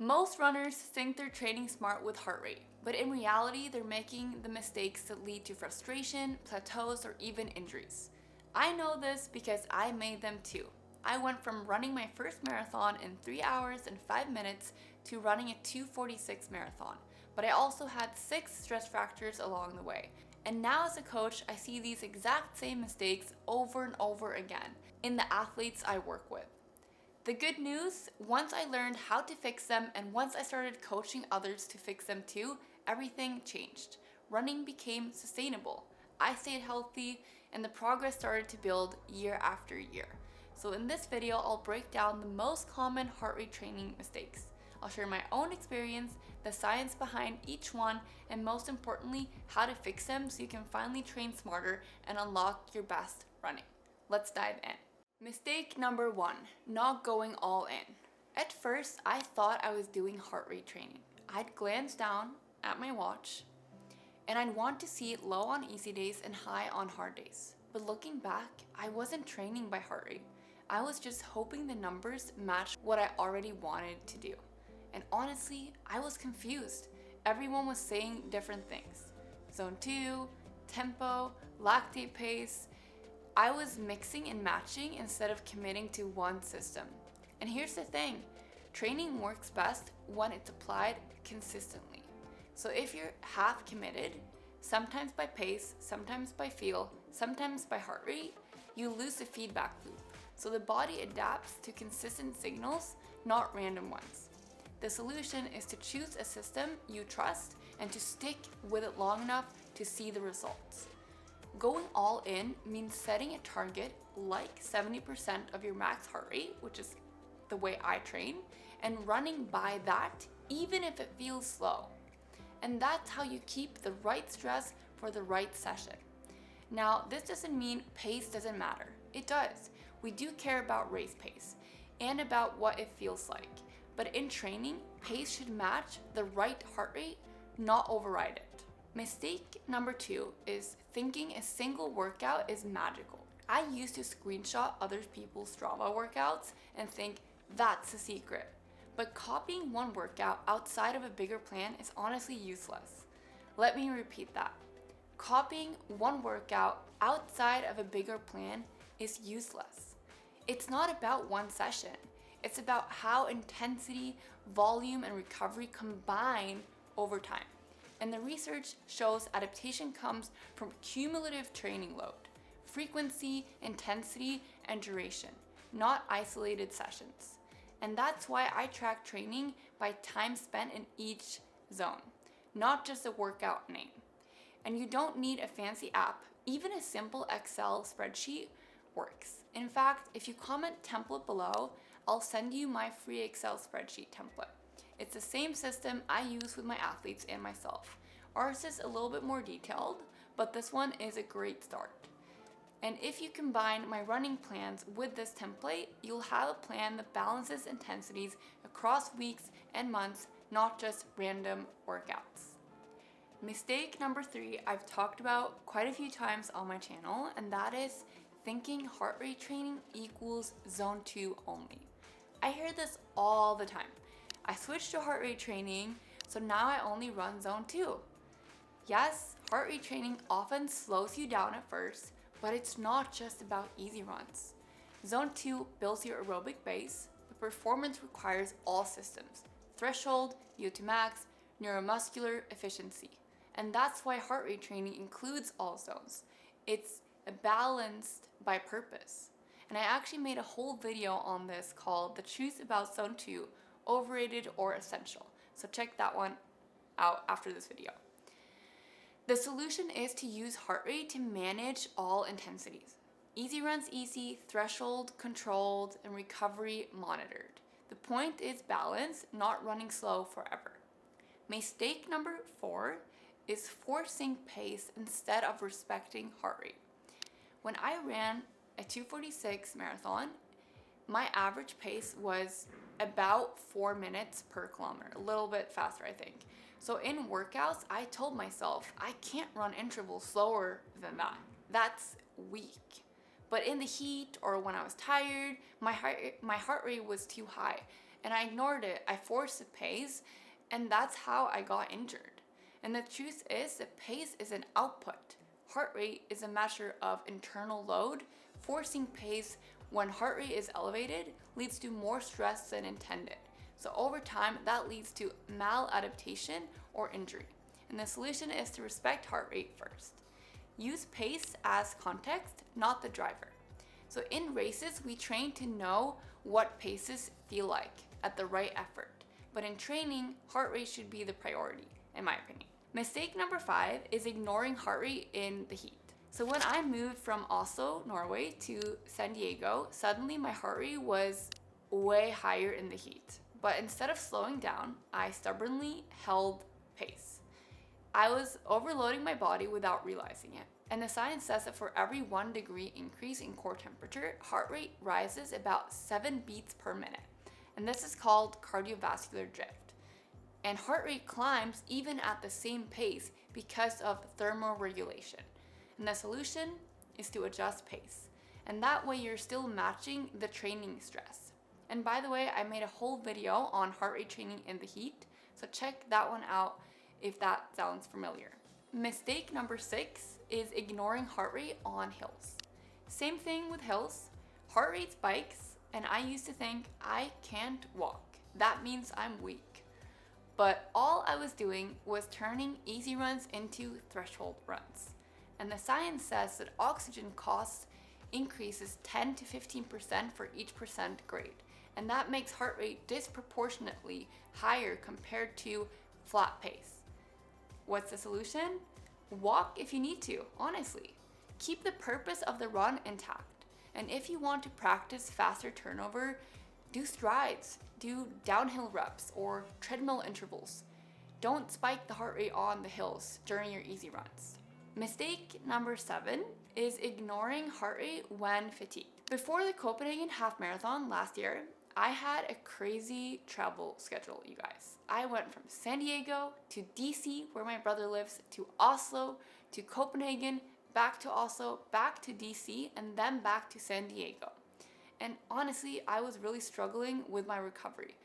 Most runners think they're training smart with heart rate, but in reality, they're making the mistakes that lead to frustration, plateaus, or even injuries. I know this because I made them too. I went from running my first marathon in 3 hours and 5 minutes to running a 2:46 marathon, but I also had 6 stress fractures along the way. And now as a coach, I see these exact same mistakes over and over again in the athletes I work with. The good news, once I learned how to fix them and once I started coaching others to fix them too, everything changed. Running became sustainable. I stayed healthy and the progress started to build year after year. So in this video, I'll break down the most common heart rate training mistakes. I'll share my own experience, the science behind each one, and most importantly, how to fix them so you can finally train smarter and unlock your best running. Let's dive in. Mistake number 1, not going all in. At first, I thought I was doing heart rate training. I'd glance down at my watch and I'd want to see it low on easy days and high on hard days. But looking back, I wasn't training by heart rate. I was just hoping the numbers matched what I already wanted to do. And honestly, I was confused. Everyone was saying different things. Zone 2, tempo, lactate pace. I was mixing and matching instead of committing to one system. And here's the thing, training works best when it's applied consistently. So if you're half committed, sometimes by pace, sometimes by feel, sometimes by heart rate, you lose the feedback loop. So the body adapts to consistent signals, not random ones. The solution is to choose a system you trust and to stick with it long enough to see the results. Going all in means setting a target like 70% of your max heart rate, which is the way I train, and running by that even if it feels slow. And that's how you keep the right stress for the right session. Now, this doesn't mean pace doesn't matter. It does. We do care about race pace and about what it feels like. But in training, pace should match the right heart rate, not override it. Mistake number 2 is thinking a single workout is magical. I used to screenshot other people's Strava workouts and think that's the secret. But copying one workout outside of a bigger plan is honestly useless. Let me repeat that. Copying one workout outside of a bigger plan is useless. It's not about one session. It's about how intensity, volume, and recovery combine over time. And the research shows adaptation comes from cumulative training load, frequency, intensity, and duration, not isolated sessions. And that's why I track training by time spent in each zone, not just a workout name. And you don't need a fancy app. Even a simple Excel spreadsheet works. In fact, if you comment template below, I'll send you my free Excel spreadsheet template. It's the same system I use with my athletes and myself. Ours is a little bit more detailed, but this one is a great start. And if you combine my running plans with this template, you'll have a plan that balances intensities across weeks and months, not just random workouts. Mistake number 3 I've talked about quite a few times on my channel, and that is thinking heart rate training equals zone 2 only. I hear this all the time. I switched to heart rate training, so now I only run zone 2. Yes, heart rate training often slows you down at first, but it's not just about easy runs. Zone 2 builds your aerobic base, but performance requires all systems: threshold, VO2 max, neuromuscular efficiency. And that's why heart rate training includes all zones. It's balanced by purpose. And I actually made a whole video on this called The Truth About Zone 2, Overrated or Essential. So check that one out after this video. The solution is to use heart rate to manage all intensities. Easy runs easy, threshold controlled, and recovery monitored. The point is balance, not running slow forever. Mistake number 4 is forcing pace instead of respecting heart rate. When I ran a 2:46 marathon, my average pace was about 4 minutes per kilometer, a little bit faster, I think. So in workouts, I told myself, I can't run intervals slower than that. That's weak. But in the heat or when I was tired, my heart rate was too high. and I ignored it. I forced the pace, and that's how I got injured. And the truth is that pace is an output. Heart rate is a measure of internal load. Forcing pace when heart rate is elevated leads to more stress than intended. So over time, that leads to maladaptation or injury. And the solution is to respect heart rate first. Use pace as context, not the driver. So in races, we train to know what paces feel like at the right effort. But in training, heart rate should be the priority, in my opinion. Mistake number 5 is ignoring heart rate in the heat. So when I moved from Oslo, Norway to San Diego, suddenly my heart rate was way higher in the heat. But instead of slowing down, I stubbornly held pace. I was overloading my body without realizing it. And the science says that for every 1 degree increase in core temperature, heart rate rises about 7 beats per minute. And this is called cardiovascular drift. And heart rate climbs even at the same pace because of thermoregulation. And the solution is to adjust pace. And that way you're still matching the training stress. And by the way, I made a whole video on heart rate training in the heat, so check that one out if that sounds familiar. Mistake number 6 is ignoring heart rate on hills. Same thing with hills. Heart rate spikes, and I used to think I can't walk. That means I'm weak. But all I was doing was turning easy runs into threshold runs. And the science says that oxygen cost increases 10 to 15% for each percent grade. And that makes heart rate disproportionately higher compared to flat pace. What's the solution? Walk if you need to, honestly. Keep the purpose of the run intact. And if you want to practice faster turnover, do strides, do downhill reps or treadmill intervals. Don't spike the heart rate on the hills during your easy runs. Mistake number 7 is ignoring heart rate when fatigued. Before the Copenhagen Half Marathon last year, I had a crazy travel schedule, you guys. I went from San Diego to DC, where my brother lives, to Oslo, to Copenhagen, back to Oslo, back to DC, and then back to San Diego. And honestly, I was really struggling with my recovery.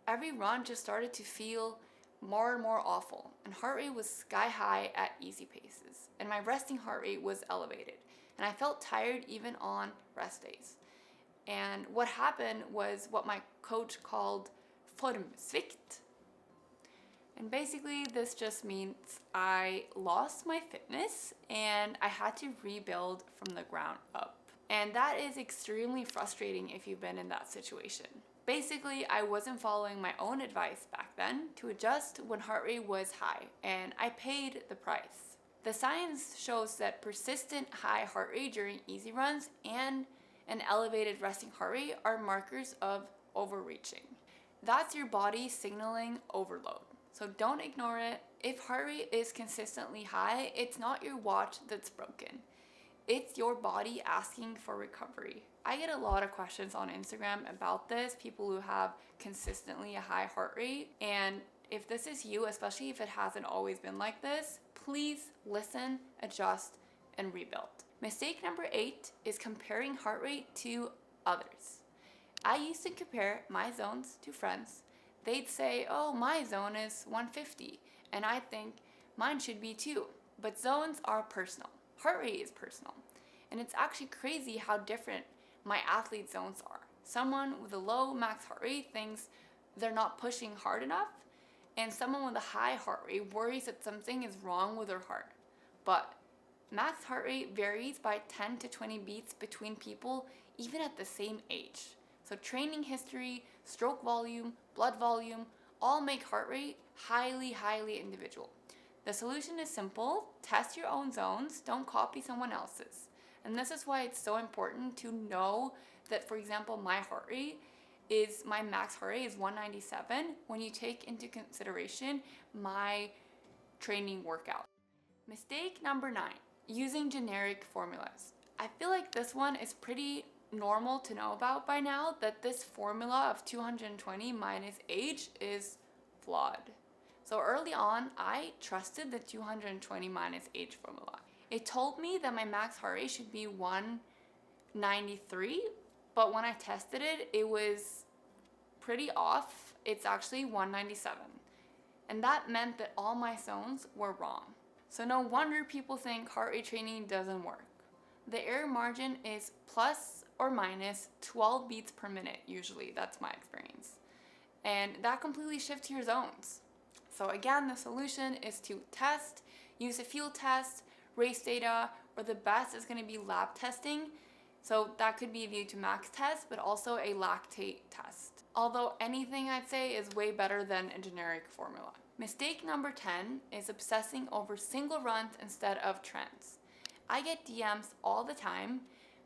Every run just started to feel more and more awful, and heart rate was sky high at easy paces, and my resting heart rate was elevated, and I felt tired even on rest days. And what happened was what my coach called formsvikt. And basically this just means I lost my fitness and I had to rebuild from the ground up. And that is extremely frustrating if you've been in that situation. Basically, I wasn't following my own advice back then to adjust when heart rate was high, and I paid the price. The science shows that persistent high heart rate during easy runs and an elevated resting heart rate are markers of overreaching. That's your body signaling overload. So don't ignore it. If heart rate is consistently high, it's not your watch that's broken. It's your body asking for recovery. I get a lot of questions on Instagram about this, people who have consistently a high heart rate. And if this is you, especially if it hasn't always been like this, please listen, adjust, and rebuild. Mistake number 8 is comparing heart rate to others. I used to compare my zones to friends. They'd say, oh, my zone is 150, and I think mine should be too. But zones are personal. Heart rate is personal. And it's actually crazy how different my athlete zones are. Someone with a low max heart rate thinks they're not pushing hard enough, and someone with a high heart rate worries that something is wrong with their heart. But max heart rate varies by 10 to 20 beats between people, even at the same age. So training history, stroke volume, blood volume, all make heart rate highly individual. The solution is simple. Test your own zones, don't copy someone else's. And this is why it's so important to know that, for example, my max heart rate is 197 when you take into consideration my training workout. Mistake number 9, using generic formulas. I feel like this one is pretty normal to know about by now, that this formula of 220 minus age is flawed. So early on, I trusted the 220 minus age formula. It told me that my max heart rate should be 193, but when I tested it, it was pretty off. It's actually 197. And that meant that all my zones were wrong. So no wonder people think heart rate training doesn't work. The error margin is plus or minus 12 beats per minute, usually. That's my experience. And that completely shifts your zones. So again, the solution is to test, use a field test, race data, or the best is going to be lab testing. So that could be a VO2 max test, but also a lactate test. Although anything I'd say is way better than a generic formula. Mistake number 10 is obsessing over single runs instead of trends. I get DMs all the time.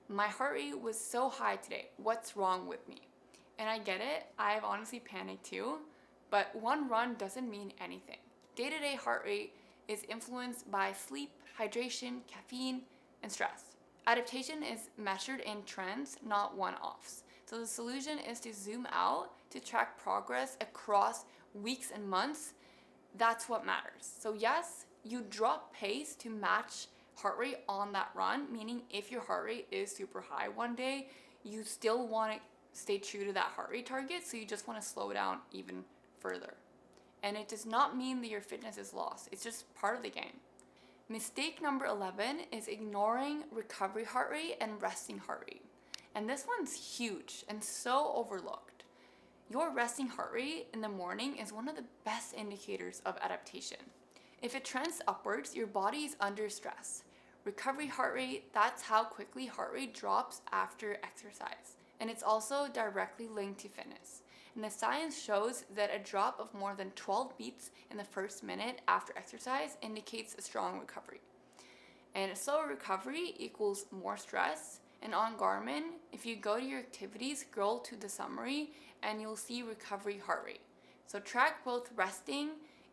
My heart rate was so high today. What's wrong with me? And I get it. I've honestly panicked too. But one run doesn't mean anything. Day-to-day heart rate is influenced by sleep, hydration, caffeine, and stress. Adaptation is measured in trends, not one-offs. So the solution is to zoom out to track progress across weeks and months. That's what matters. So yes, you drop pace to match heart rate on that run, meaning if your heart rate is super high one day, you still want to stay true to that heart rate target, so you just want to slow down even further. And it does not mean that your fitness is lost. It's just part of the game. Mistake number 11 is ignoring recovery heart rate and resting heart rate. And this one's huge and so overlooked. Your resting heart rate in the morning is one of the best indicators of adaptation. If it trends upwards, your body is under stress. Recovery heart rate, that's how quickly heart rate drops after exercise. And it's also directly linked to fitness. And the science shows that a drop of more than 12 beats in the first minute after exercise indicates a strong recovery. And a slower recovery equals more stress. And on Garmin, if you go to your activities, scroll to the summary, and you'll see recovery heart rate. So track both resting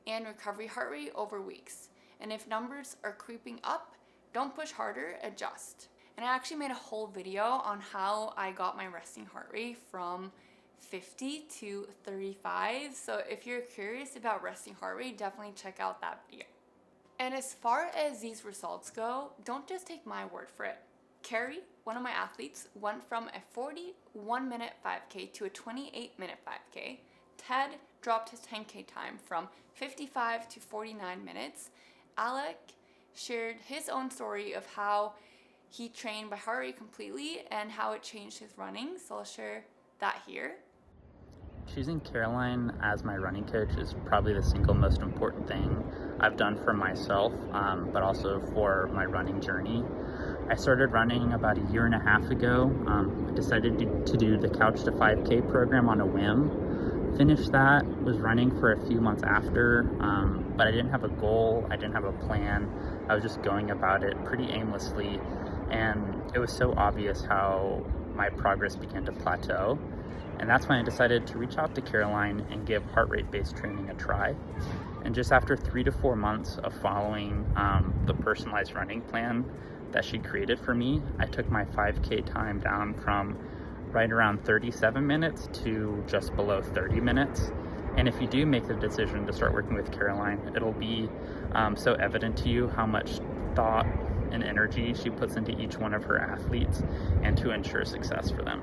and recovery heart rate over weeks. And if numbers are creeping up, don't push harder, adjust. And I actually made a whole video on how I got my resting heart rate from 50 to 35. So if you're curious about resting heart rate, definitely check out that video. And as far as these results go, don't just take my word for it. Carrie, one of my athletes, went from a 41-minute 5K to a 28-minute 5K. Ted dropped his 10K time from 55 to 49 minutes. Alec shared his own story of how he trained by heart rate completely and how it changed his running. So I'll share that here. Choosing Karoline as my running coach is probably the single most important thing I've done for myself, but also for my running journey. I started running about a year and a half ago. I decided to do the Couch to 5K program on a whim. Finished that, was running for a few months after, but I didn't have a goal, I didn't have a plan. I was just going about it pretty aimlessly, and it was so obvious how my progress began to plateau. And that's when I decided to reach out to Karoline and give heart rate based training a try. And just after 3 to 4 months of following the personalized running plan that she created for me, I took my 5K time down from right around 37 minutes to just below 30 minutes. And if you do make the decision to start working with Karoline, it'll be so evident to you how much thought and energy she puts into each one of her athletes and to ensure success for them.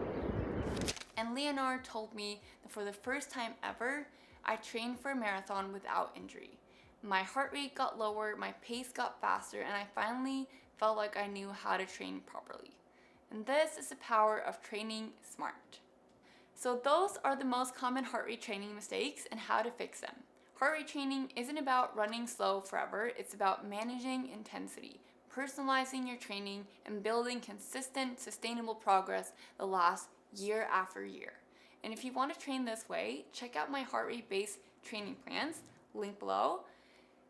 And Leonard told me that for the first time ever, I trained for a marathon without injury. My heart rate got lower, my pace got faster, and I finally felt like I knew how to train properly. And this is the power of training smart. So those are the most common heart rate training mistakes and how to fix them. Heart rate training isn't about running slow forever, it's about managing intensity, personalizing your training, and building consistent, sustainable progress that lasts year after year. And if you want to train this way, check out my heart rate based training plans, link below.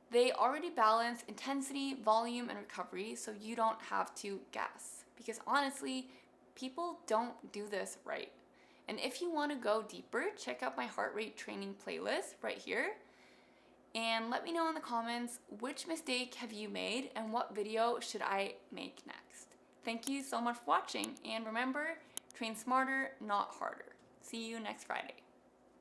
They already balance intensity, volume, and recovery, so you don't have to guess. Because honestly, people don't do this right. And if you want to go deeper, check out my heart rate training playlist right here. And let me know in the comments which mistake have you made and what video should I make next. Thank you so much for watching, and remember, train smarter, not harder. See you next Friday.